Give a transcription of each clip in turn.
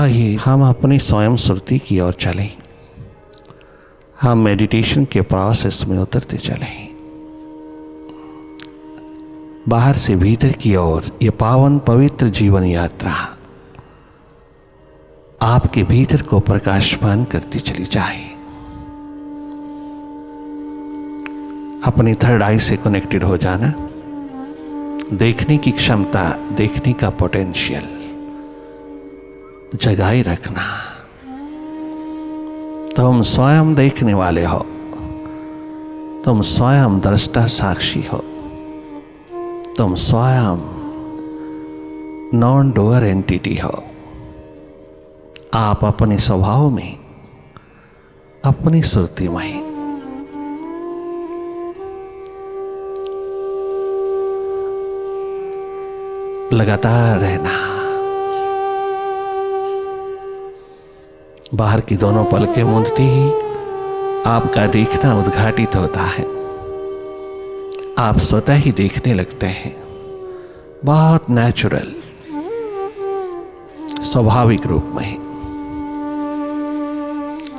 आइए हम अपनी स्वयं सुरती की ओर चलें। हम मेडिटेशन के प्रोसेस में उतरते चलें। बाहर से भीतर की ओर ये पावन पवित्र जीवन यात्रा आपके भीतर को प्रकाशमान करती चली जाए। अपनी थर्ड आई से कनेक्टेड हो जाना, देखने की क्षमता, देखने का पोटेंशियल जगाए रखना। तुम स्वयं देखने वाले हो, तुम स्वयं दृष्टा साक्षी हो, तुम स्वयं नॉन डूअर एंटिटी हो। आप अपने स्वभाव में, अपनी सुरती में लगातार रहना। बाहर की दोनों पलकें मूंदती ही आपका देखना उद्घाटित होता है। आप स्वतः ही देखने लगते हैं, बहुत नेचुरल, स्वाभाविक रूप में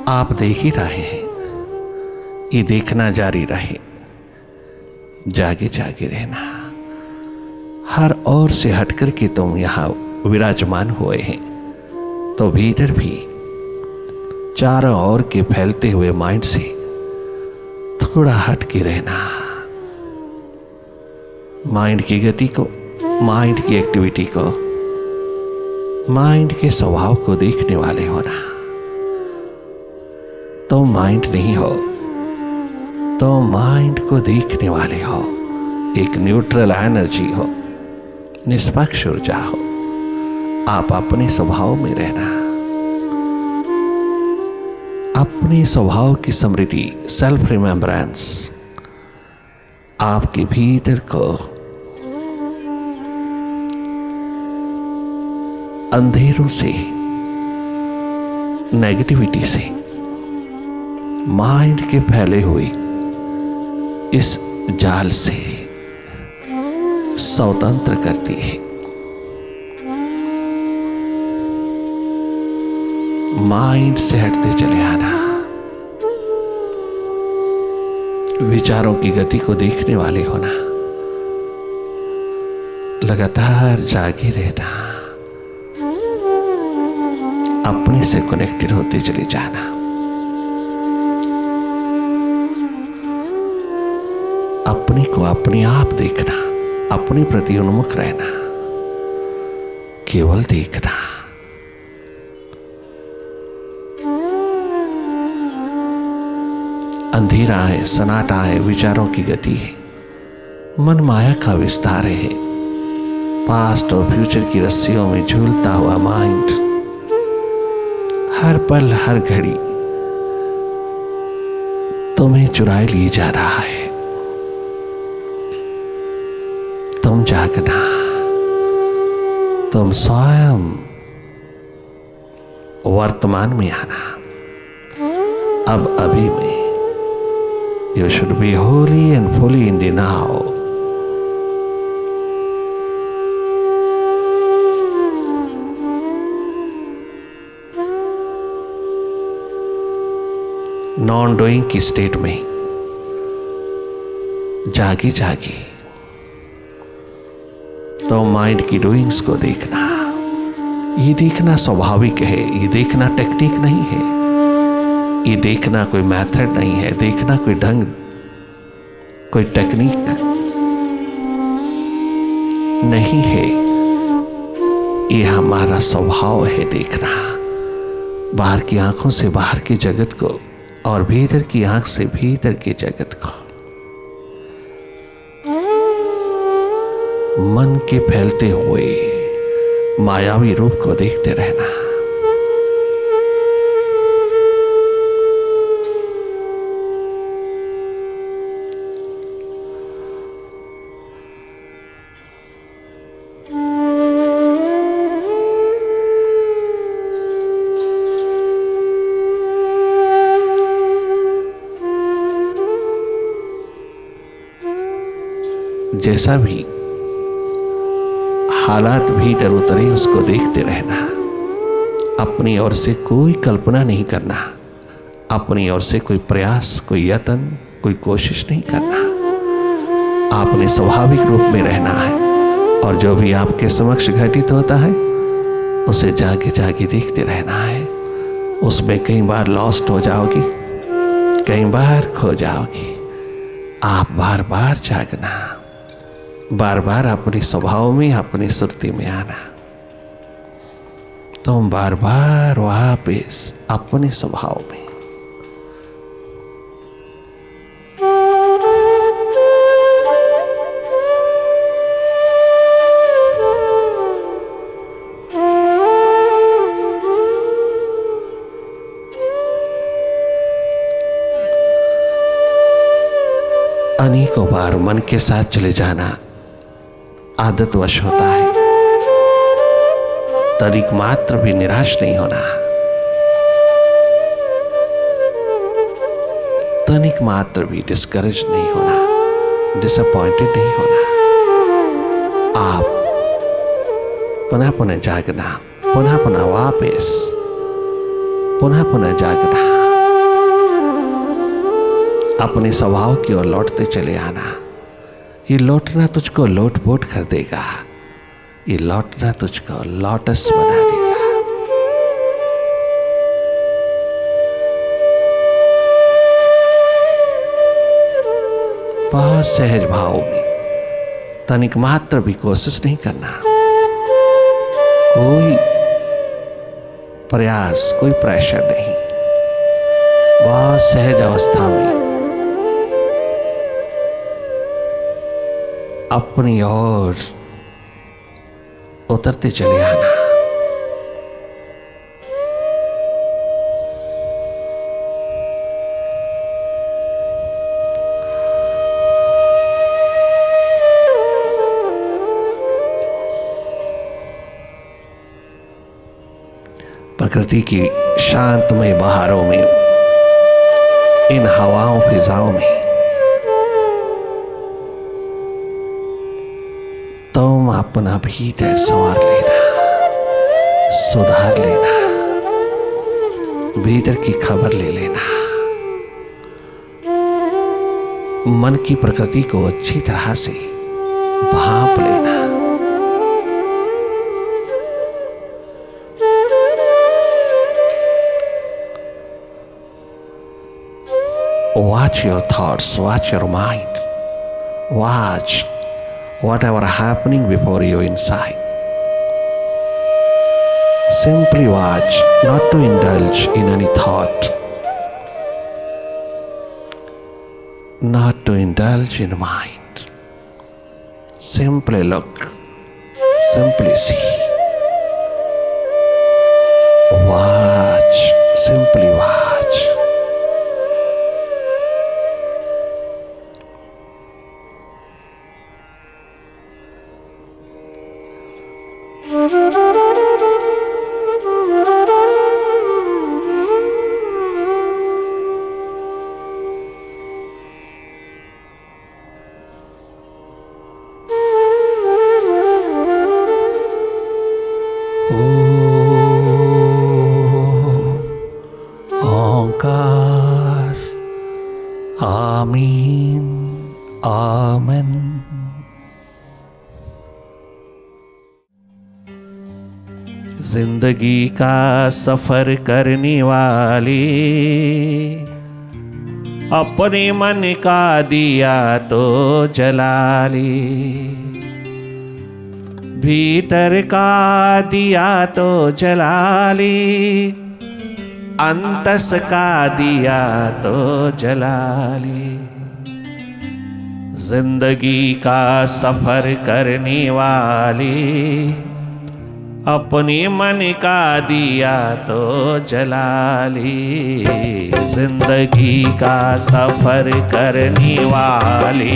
आप देख ही रहे हैं। ये देखना जारी रहे, जागे जागे रहना। हर ओर से हटकर के तुम यहां विराजमान हुए हैं, तो भीतर भी चारों ओर के फैलते हुए माइंड से थोड़ा हट के रहना। माइंड की गति को, माइंड की एक्टिविटी को, माइंड के स्वभाव को देखने वाले होना। तो माइंड नहीं हो, तो माइंड को देखने वाले हो। एक न्यूट्रल एनर्जी हो, निष्पक्ष ऊर्जा हो। आप अपने स्वभाव में रहना, अपने स्वभाव की स्मृति, सेल्फ रिमेम्बरेंस आपके भीतर को अंधेरों से, नेगेटिविटी से, माइंड के फैले हुए इस जाल से स्वतंत्र करती है। माइंड से हटते चले आना, विचारों की गति को देखने वाले होना, लगातार जागे रहना, अपने से कनेक्टेड होते चले जाना। अपने को अपने आप देखना, अपने प्रति उन्मुख रहना, केवल देखना। अंधेरा है, सन्नाटा है, विचारों की गति है, मन माया का विस्तार है। पास्ट और फ्यूचर की रस्सियों में झूलता हुआ माइंड हर पल, हर घड़ी तुम्हें चुराए लिए जा रहा है। तुम जागना, तुम स्वयं वर्तमान में आना, अब अभी में। You should be wholly and fully in the now. Non doing की स्टेट में जागे जागे तो माइंड की डूइंग्स को देखना। ये देखना स्वाभाविक है, ये देखना टेक्निक नहीं है, ये देखना कोई मेथड नहीं है, देखना कोई ढंग, कोई टेक्निक नहीं है। ये हमारा स्वभाव है देखना। बाहर की आंखों से बाहर के जगत को और भीतर की आंख से भीतर के जगत को, मन के फैलते हुए मायावी रूप को देखते रहना। जैसा भी हालात भीतर उतरे उसको देखते रहना, अपनी ओर से कोई कल्पना नहीं करना, अपनी ओर से कोई प्रयास, कोई यत्न, कोई कोशिश नहीं करना। आपने स्वाभाविक रूप में रहना है और जो भी आपके समक्ष घटित होता है उसे जाके जाके देखते रहना है। उसमें कई बार लॉस्ट हो जाओगी, कई बार खो जाओगी। आप बार बार जागना, बार बार अपने स्वभाव में, अपनी सुरती में आना। तुम बार बार वापस अपने स्वभाव में। अनेकों बार मन के साथ चले जाना आदतवश होता है। तनिक मात्र भी निराश नहीं होना, तनिक मात्र भी डिस्करेज नहीं होना, डिसअपॉइंटेड नहीं होना। आप पुनः पुनः जागना, पुनः पुनः वापस, पुनः पुनः जागना, अपने स्वभाव की ओर लौटते चले आना। ये लौटना तुझको लोटपोट कर देगा, ये लौटना तुझको लोटस बना देगा। बहुत सहज भाव में, तनिक मात्र भी कोशिश नहीं करना, कोई प्रयास, कोई प्रेशर नहीं। बहुत सहज अवस्था में अपनी ओर उतरते चले आना। प्रकृति की शांतमय बहारों में, इन हवाओं फिजाओं में तुम अपना भीतर संवार लेना, सुधार लेना, भीतर की खबर ले लेना। मन की प्रकृति को अच्छी तरह से भांप लेना। Watch your thoughts, watch your mind, watch whatever happening before you inside. Simply watch, not to indulge in any thought, not to indulge in mind. Simply look, simply see, watch, simply watch. ओंकार आमीन आमन। जिंदगी का सफर करने वाले अपने मन का दिया तो जला ले, भीतर का दिया तो जला ले, अंतस का दिया तो जला ले। जिंदगी का सफर करने वाले अपने मन का दिया तो जला ले। जिंदगी का सफर करने वाले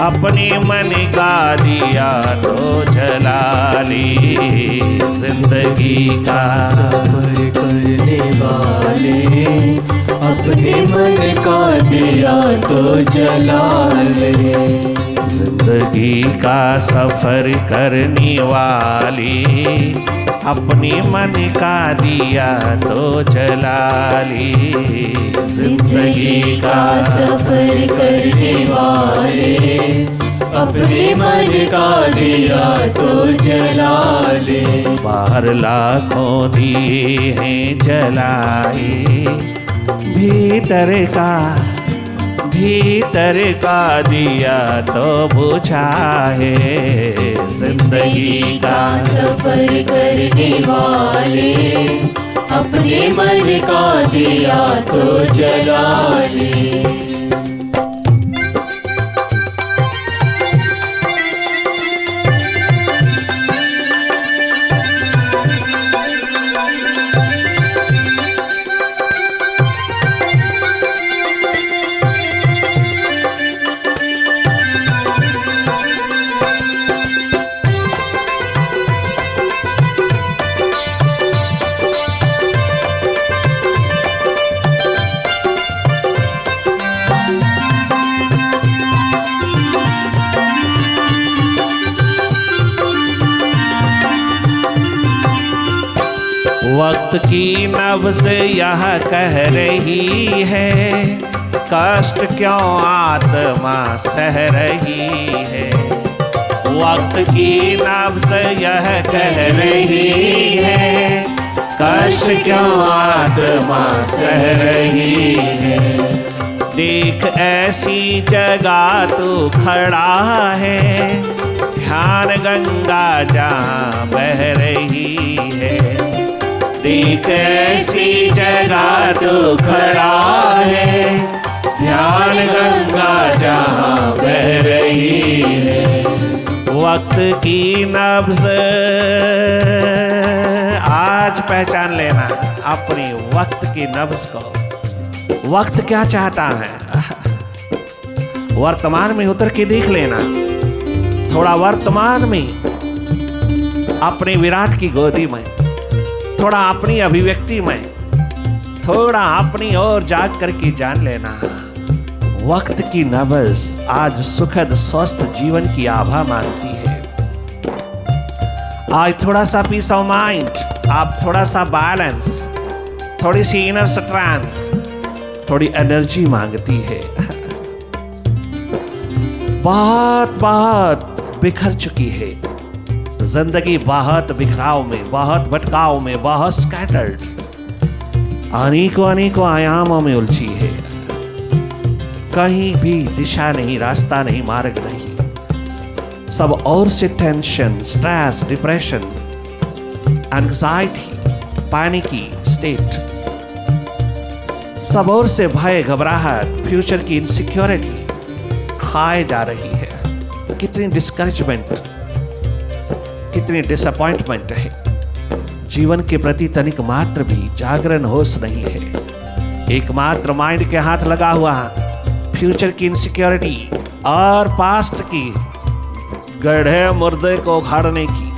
अपने मन का दिया तो जला ले। जिंदगी का सफर करने वाले अपने मन का दिया तो जला ले। जिंदगी का सफर करने वाली, अपने मन का दिया तो जला ली। जिंदगी का सफर करने वाले, अपने मन का दिया तो जला ले। बाहर लाखों दिए हैं जलाए, भीतर का दिया तो बुझा है। जिंदगी का सफर करने वाले, अपने मन का दिया तो जला ले। वक्त की नब्ज़ यह कह रही है, कष्ट क्यों आत्मा सह रही है। वक्त की नब्ज़ यह कह रही है, कष्ट क्यों आत्मा सह रही है। देख ऐसी जगह तू खड़ा है, ध्यान गंगा जहाँ बह रही है। देख ऐसी जगह तू खड़ा है, ध्यान गंगा जहाँ बह रही है। वक्त की नब्ज़ आज पहचान लेना अपनी वक्त की नब्ज़ को। वक्त क्या चाहता है, वर्तमान में उतर के देख लेना। थोड़ा वर्तमान में अपने विराट की गोदी में, थोड़ा अपनी अभिव्यक्ति में, थोड़ा अपनी ओर जाग करके जान लेना। वक्त की नब्ज़ आज सुखद स्वस्थ जीवन की आभा मांगती है। आज थोड़ा सा पीस ऑफ माइंड, आप थोड़ा सा बैलेंस, थोड़ी सी इनर स्ट्रेंथ, थोड़ी एनर्जी मांगती है। बहुत बिखर चुकी है जिंदगी, बहुत बिखराव में, बहुत भटकाव में, बहुत स्कैटर्ड, अनेकों आयामों में उलझी है। कहीं भी दिशा नहीं, रास्ता नहीं, मार्ग नहीं। सब और से tension, stress, depression, anxiety, panicky state, सब और से भय, घबराहट, फ्यूचर की इनसिक्योरिटी खाए जा रही है। कितनी डिस्करेजमेंट, कितनी डिसअपॉइंटमेंट है। जीवन के प्रति तनिक मात्र भी जागरण होश नहीं है। एकमात्र माइंड के हाथ लगा हुआ फ्यूचर की इनसिक्योरिटी और पास्ट की गढ़े मुर्दे को उखाड़ने की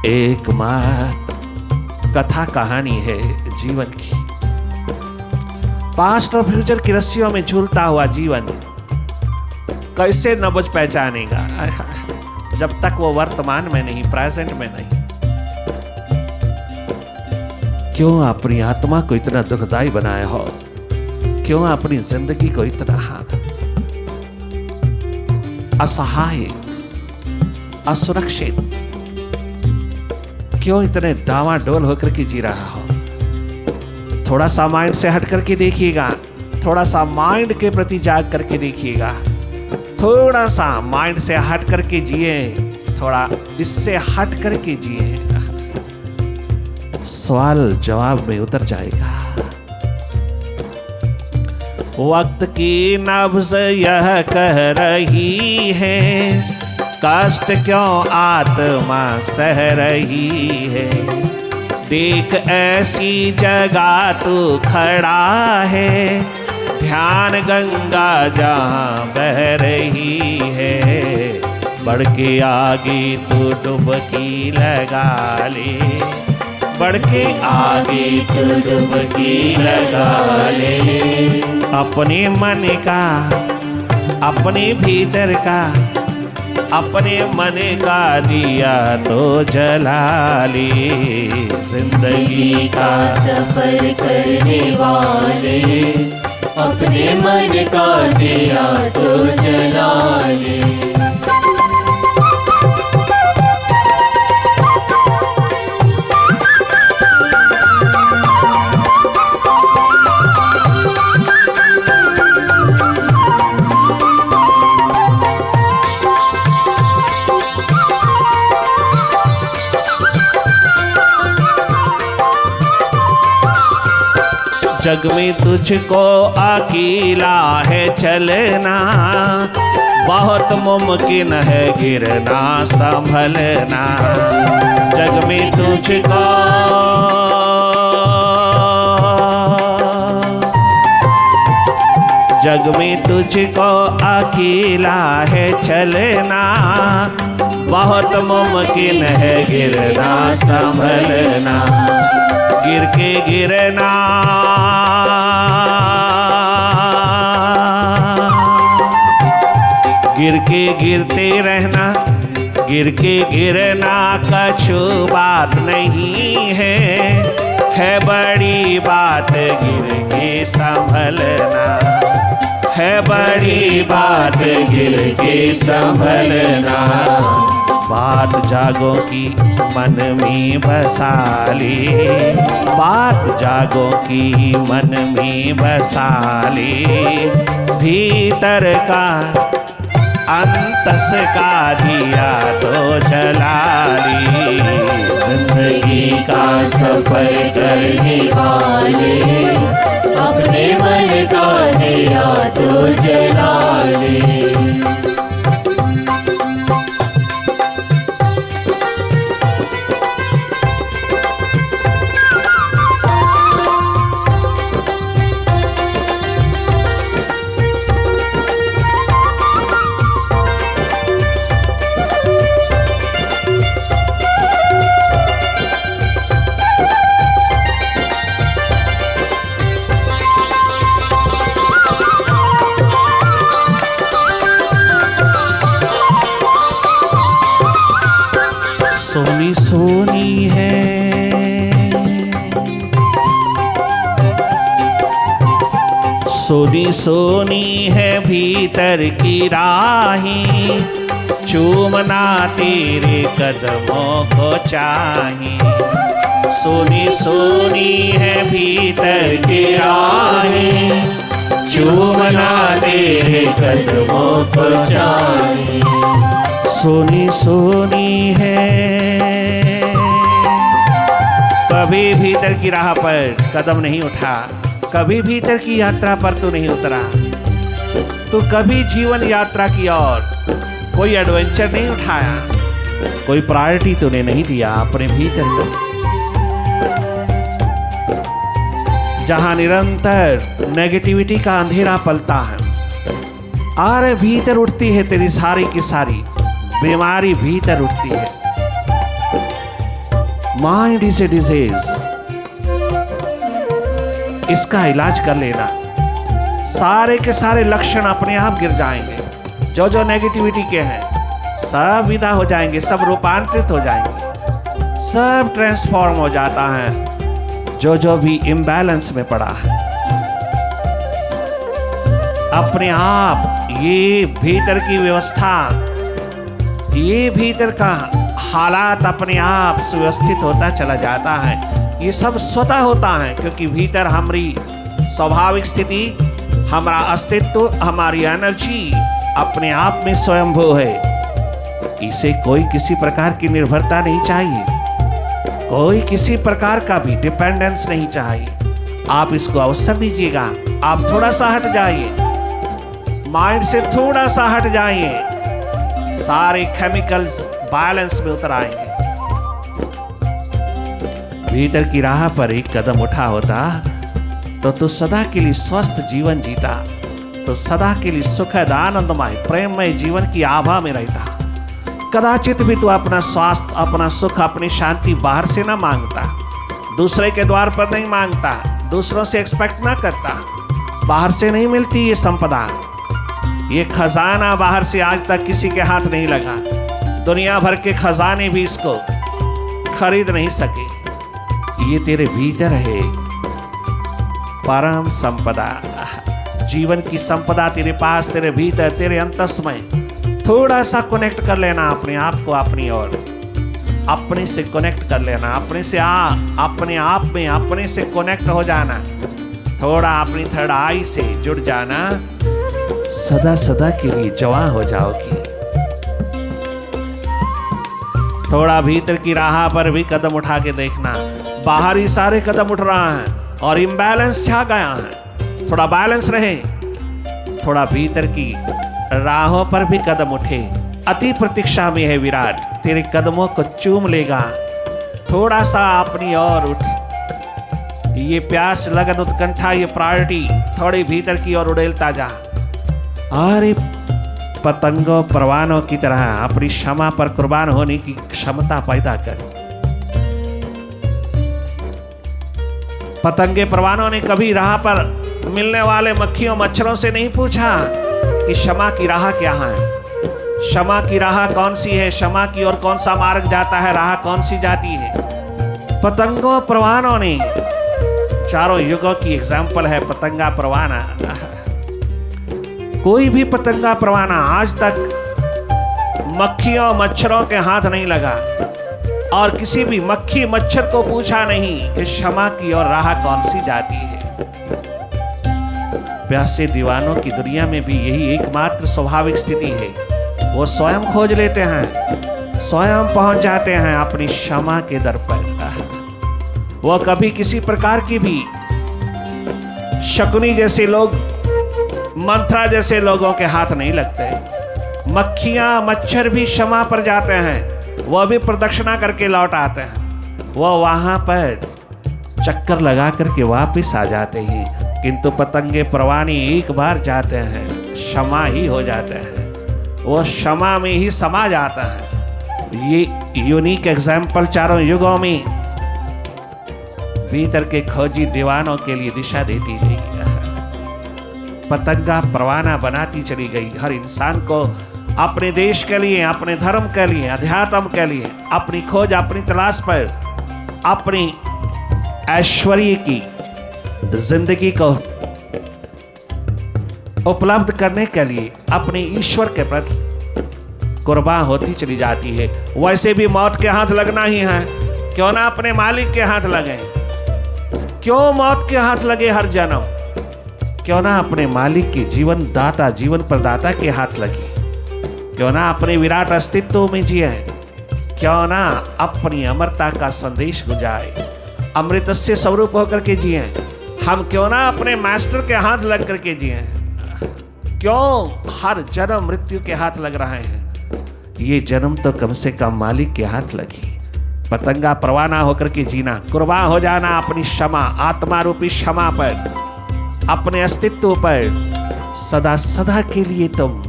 एकमात्र कथा कहानी है जीवन की। पास्ट और फ्यूचर की रस्सियों में झूलता हुआ जीवन कैसे नब्ज़ पहचानेगा जब तक वो वर्तमान में नहीं, प्रेजेंट में नहीं। क्यों अपनी आत्मा को इतना दुखदाई बनाया हो, क्यों अपनी जिंदगी को इतना असहाय, असुरक्षित, क्यों इतने डावाडोल होकर के जी रहा हो। थोड़ा सा माइंड से हट करके देखिएगा, थोड़ा सा माइंड के प्रति जाग करके देखिएगा, थोड़ा सा माइंड से हट करके जिए, थोड़ा इससे हट करके जिए, सवाल जवाब में उतर जाएगा। वक्त की नब्ज़ यह कह रही है, कष्ट क्यों आत्मा सह रही है। देख ऐसी जगह तू खड़ा है, ध्यान गंगा जहाँ बह रही है। बढ़ के आगे तू डुबकी लगा ले, बढ़ के आगे तू डुबकी लगा ले। अपने मन का अपने भीतर का अपने मन का दिया तो जला ले। जिंदगी का सफर करने वाले अपने मन का दिया तो जला ले। जग में तुझको अकेला है चलना, बहुत मुमकिन है गिरना संभलना। जग में तुझको अकेला है चलना, बहुत मुमकिन है गिरना संभलना। गिर के गिरना गिर के गिरते रहना, गिर के गिरना कछु बात नहीं है बड़ी बात गिर के संभलना, है बड़ी बात गिर के संभलना। बात जागों की मन में बसा ले, बात जागों की मन में बसा ले। भीतर का अंतस का दिया तो जला ले। जिंदगी का सफर करने वाले अपने मन का दिया तो जला ले। सोनी सोनी है सोनी सोनी है भीतर की राहें, चूमना तेरे कदमों को चाहे। सोनी सोनी है भीतर की राहें, चूमना तेरे कदमों को चाहे। सोनी सोनी है। कभी भीतर की राह पर कदम नहीं उठा, कभी भीतर की यात्रा पर तू नहीं उतरा, तो कभी जीवन यात्रा की ओर कोई एडवेंचर नहीं उठाया, कोई प्रायोरिटी तूने नहीं दिया अपने भीतर को। जहां निरंतर नेगेटिविटी का अंधेरा पलता है, और भीतर उठती है तेरी सारी की सारी बीमारी भीतर उठती है। माइंड इज ए डिजीज, इसका इलाज कर लेना, सारे के सारे लक्षण अपने आप गिर जाएंगे। जो जो नेगेटिविटी के हैं सब विदा हो जाएंगे, सब रूपांतरित हो जाएंगे, सब ट्रांसफॉर्म हो जाता है। जो जो भी इम्बैलेंस में पड़ा है अपने आप, ये भीतर की व्यवस्था, ये भीतर का हालात अपने आप सुव्यवस्थित होता चला जाता है। ये सब स्वतः होता है, क्योंकि भीतर हमारी स्वाभाविक स्थिति, हमारा अस्तित्व, हमारी एनर्जी अपने आप में स्वयंभू है। इसे कोई किसी प्रकार की निर्भरता नहीं चाहिए, कोई किसी प्रकार का भी डिपेंडेंस नहीं चाहिए। आप इसको अवसर दीजिएगा, आप थोड़ा सा हट जाइए, माइंड से थोड़ा सा हट जाइए, सारे केमिकल्स बैलेंस में उतर आएंगे। भीतर की राह पर एक कदम उठा होता तो तू सदा के लिए स्वस्थ जीवन जीता, तो सदा के लिए सुखद आनंदमय प्रेममय जीवन की आभा में रहता। कदाचित भी तू अपना स्वास्थ्य, अपना सुख, अपनी शांति बाहर से ना मांगता, दूसरे के द्वार पर नहीं मांगता, दूसरों से एक्सपेक्ट ना करता। बाहर से नहीं मिलती ये संपदा, ये खजाना बाहर से आज तक किसी के हाथ नहीं लगा। दुनिया भर के खजाने भी इसको खरीद नहीं सके। ये तेरे भीतर है परम संपदा। जीवन की संपदा तेरे पास, तेरे भीतर, तेरे अंतस्मय। थोड़ा सा कनेक्ट कर लेना अपने आप को अपनी ओर, अपने से कनेक्ट कर लेना, अपने से अपने आप में अपने से कनेक्ट हो जाना। थोड़ा अपनी थर्ड आई से जुड़ जाना, सदा सदा के लिए जवां हो जाओगी। थोड़ा भीतर की राह पर भी कदम उठा के देखना। बाहर ही सारे कदम उठ रहा है और इम्बैलेंस छा गया है। थोड़ा बैलेंस रहे, थोड़ा भीतर की राहों पर भी कदम उठे। अति प्रतीक्षा में है विराट, तेरे कदमों को चूम लेगा। थोड़ा सा अपनी ओर उठ। ये प्यास, लगन, उत्कंठा, ये प्रायोरिटी थोड़ी भीतर की ओर उड़ेलता जा। अरे पतंगों परवानों की तरह अपनी क्षमा पर कुर्बान होने की क्षमता पैदा कर। पतंगे परवानों ने कभी राह पर मिलने वाले मक्खियों मच्छरों से नहीं पूछा कि क्षमा की राह क्या है, क्षमा की राह कौन सी है, क्षमा की ओर कौन सा मार्ग जाता है, राह कौन सी जाती है। पतंगों परवानों ने, चारों युगों की एग्जाम्पल है पतंगा परवाना। कोई भी पतंगा परवाना आज तक मक्खियों मच्छरों के हाथ नहीं लगा और किसी भी मक्खी मच्छर को पूछा नहीं कि क्षमा की ओर राह कौन सी जाती है। प्यासे दीवानों की दुनिया में भी यही एकमात्र स्वाभाविक स्थिति है। वो स्वयं खोज लेते हैं, स्वयं पहुंच जाते हैं अपनी क्षमा के दर पर। वो कभी किसी प्रकार की भी शकुनी जैसे लोग, मंत्रा जैसे लोगों के हाथ नहीं लगते। मक्खियां मच्छर भी क्षमा पर जाते हैं, वह भी प्रदक्षिणा करके लौट आते हैं। वह वहां पर चक्कर लगा करके वापस आ जाते हैं। किंतु पतंगे परवानी एक बार जाते हैं, क्षमा ही हो जाते हैं, वो क्षमा में ही समा जाता है। ये यूनिक एग्जाम्पल चारों युगों में भीतर के खोजी दीवानों के लिए दिशा देती गई। पतंगा परवाना बनाती चली गई। हर इंसान को अपने देश के लिए, अपने धर्म के लिए, अध्यात्म के लिए अपनी खोज, अपनी तलाश पर, अपनी ऐश्वर्य की जिंदगी को उपलब्ध करने के लिए अपने ईश्वर के प्रति कुर्बान होती चली जाती है। वैसे भी मौत के हाथ लगना ही है, क्यों ना अपने मालिक के हाथ लगे। क्यों मौत के हाथ लगे हर जन्म, क्यों ना अपने मालिक के जीवन दाता, जीवन प्रदाता के हाथ लगे। क्यों ना अपने विराट अस्तित्व में जिए, क्यों ना अपनी अमरता का संदेश गुजारे, अमृतस्य स्वरूप होकर के जिए। हम क्यों ना अपने मास्टर के हाथ लग करके जिए। क्यों हर जन्म मृत्यु के हाथ लग रहे हैं, ये जन्म तो कम से कम मालिक के हाथ लगे। पतंगा परवाना होकर के जीना, कुर्बान हो जाना अपनी क्षमा, आत्मा रूपी क्षमा पर, अपने अस्तित्व पर। सदा सदा के लिए तुम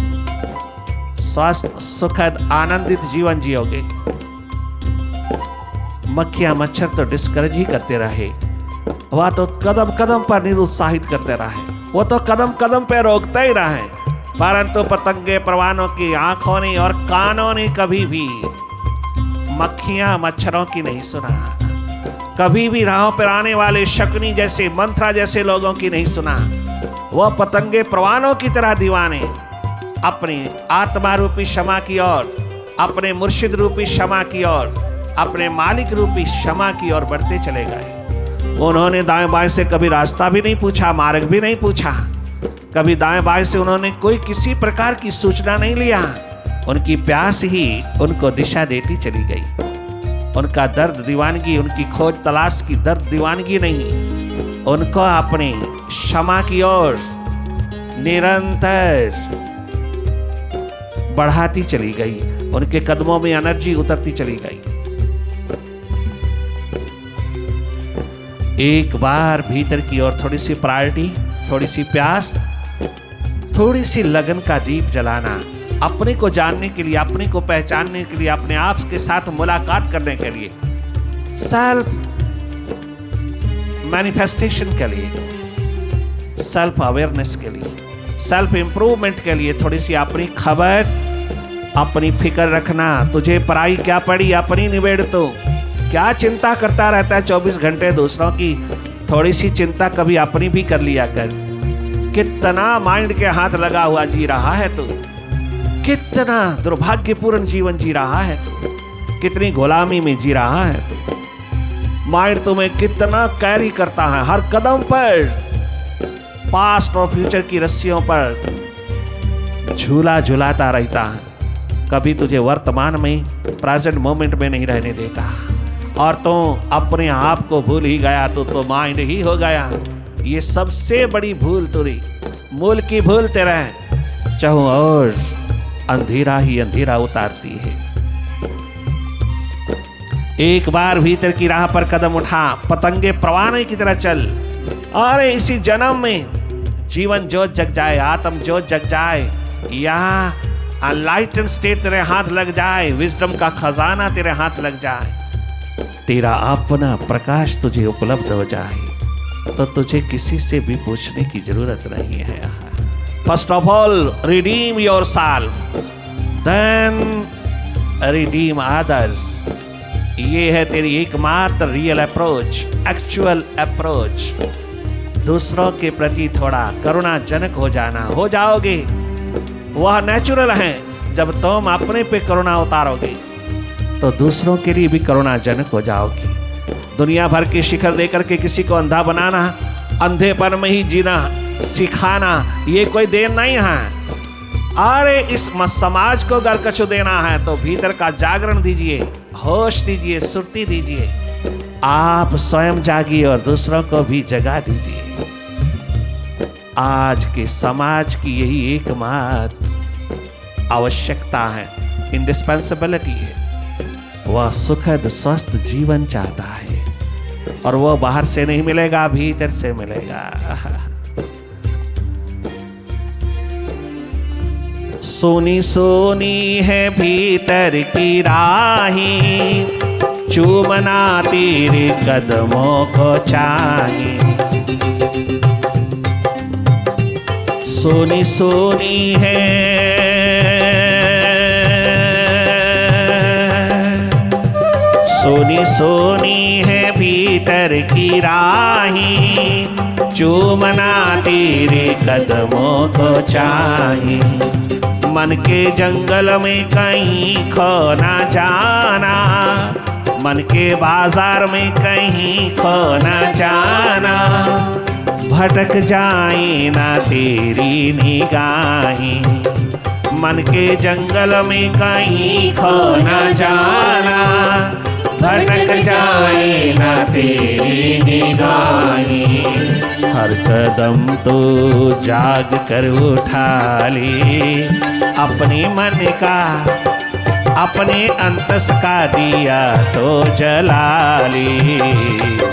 स्वस्थ, सुखद, आनंदित जीवन जियोगे। मक्खियां मच्छर तो डिस्करेज ही करते रहे, वह तो कदम कदम पर निरुत्साहित करते रहे, वो तो कदम कदम पर रोकते ही रहे, परंतु पतंगे परवानों की आंखों ने और कानों ने कभी भी मक्खियां मच्छरों की नहीं सुना। कभी भी राहों पर आने वाले शकुनी जैसे, मंत्रा जैसे लोगों की नहीं सुना। वह पतंगे परवानों की तरह दीवाने अपनी आत्मा रूपी क्षमा की ओर, अपने मुर्शिद रूपी क्षमा की ओर, अपने मालिक रूपी क्षमा की ओर बढ़ते चले गए। उन्होंने दाएं बाएं से कभी रास्ता भी नहीं पूछा, मार्ग भी नहीं पूछा। कभी दाएं बाएं से उन्होंने कोई किसी प्रकार की सूचना नहीं लिया। उनकी प्यास ही उनको दिशा देती चली गई। उनका दर्द दीवानगी, उनकी खोज तलाश की दर्द दीवानगी नहीं, उनको अपनी क्षमा की ओर निरंतर बढ़ाती चली गई। उनके कदमों में एनर्जी उतरती चली गई। एक बार भीतर की ओर थोड़ी सी प्रायोरिटी, थोड़ी सी प्यास, थोड़ी सी लगन का दीप जलाना, अपने को जानने के लिए, अपने को पहचानने के लिए, अपने आप के साथ मुलाकात करने के लिए, सेल्फ मैनिफेस्टेशन के लिए, सेल्फ अवेयरनेस के लिए, सेल्फ इम्प्रूवमेंट के लिए थोड़ी सी अपनी खबर, अपनी फिक्र रखना। तुझे पराई क्या पड़ी अपनी निबेड़ तो, क्या चिंता करता रहता है 24 घंटे दूसरों की। थोड़ी सी चिंता कभी अपनी भी कर लिया कर। कितना माइंड के हाथ लगा हुआ जी रहा है तू, कितना दुर्भाग्यपूर्ण जीवन जी रहा है तू, कितनी गुलामी में जी रहा है तू। माइंड तुम्हें कितना कैरी करता है हर कदम पर, पास्ट और फ्यूचर की रस्सियों पर झूला झुलाता रहता है। कभी तुझे वर्तमान में, प्रेजेंट मोमेंट में नहीं रहने देता। और तो अपने आप को भूल ही गया तो माइंड ही हो गया। ये सबसे बड़ी भूल तुरी, मूल की भूल तेरा है। चाहो और अंधेरा ही अंधेरा उतारती है। एक बार भीतर की राह पर कदम उठा, पतंगे परवाने की तरह चल। अरे इसी जन्म में जीवन ज्योत जग जाए, आत्म ज्योत जग जाए, यहाँ अनलाइटेंड स्टेट तेरे हाथ लग जाए, विजडम का खजाना तेरे हाथ लग जाए, तेरा अपना प्रकाश तुझे उपलब्ध हो जाए, तो तुझे किसी से भी पूछने की जरूरत नहीं है। First of all redeem yourself, then redeem others. ये है तेरी एकमात्र रियल अप्रोच, एक्चुअल अप्रोच। दूसरों के प्रति थोड़ा करुणाजनक हो जाना, हो जाओगे। वह नेचुरल है। जब तुम अपने पे करुणा उतारोगे तो दूसरों के लिए भी करुणाजनक हो जाओगे। दुनिया भर के शिखर देकर के किसी को अंधा बनाना, अंधेपन में ही जीना सिखाना, ये कोई देन नहीं है। अरे इस समाज को अगर कछु देना है तो भीतर का जागरण दीजिए, होश दीजिए, सुर्ती दीजिए। आप स्वयं जागिए और दूसरों को भी जगा दीजिए। आज के समाज की यही एकमात्र आवश्यकता है, इंडिस्पेंसिबिलिटी है। वह सुखद स्वस्थ जीवन चाहता है और वह बाहर से नहीं मिलेगा, भीतर से मिलेगा। सोनी सोनी है भीतर की राही, चूमना तेरे कदमों को चाहिए। सोनी सोनी है, सोनी सोनी है भीतर की राही, चूमना तेरे कदमों को चाहिए। मन के जंगल में कहीं खो ना जाना, मन के बाजार में कहीं खो ना जाना। भटक जाए ना तेरी निगाहें, मन के जंगल में कहीं खो ना जाना। भटक जाए ना तेरी निगाहें। हर कदम तो जाग कर उठा ले, अपने मन का, अपने अंतस का दिया तो जला ले।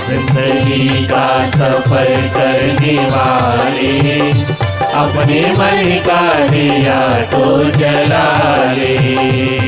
जिंदगी का सफर करने वाले, अपने मन का दिया तो जला ले।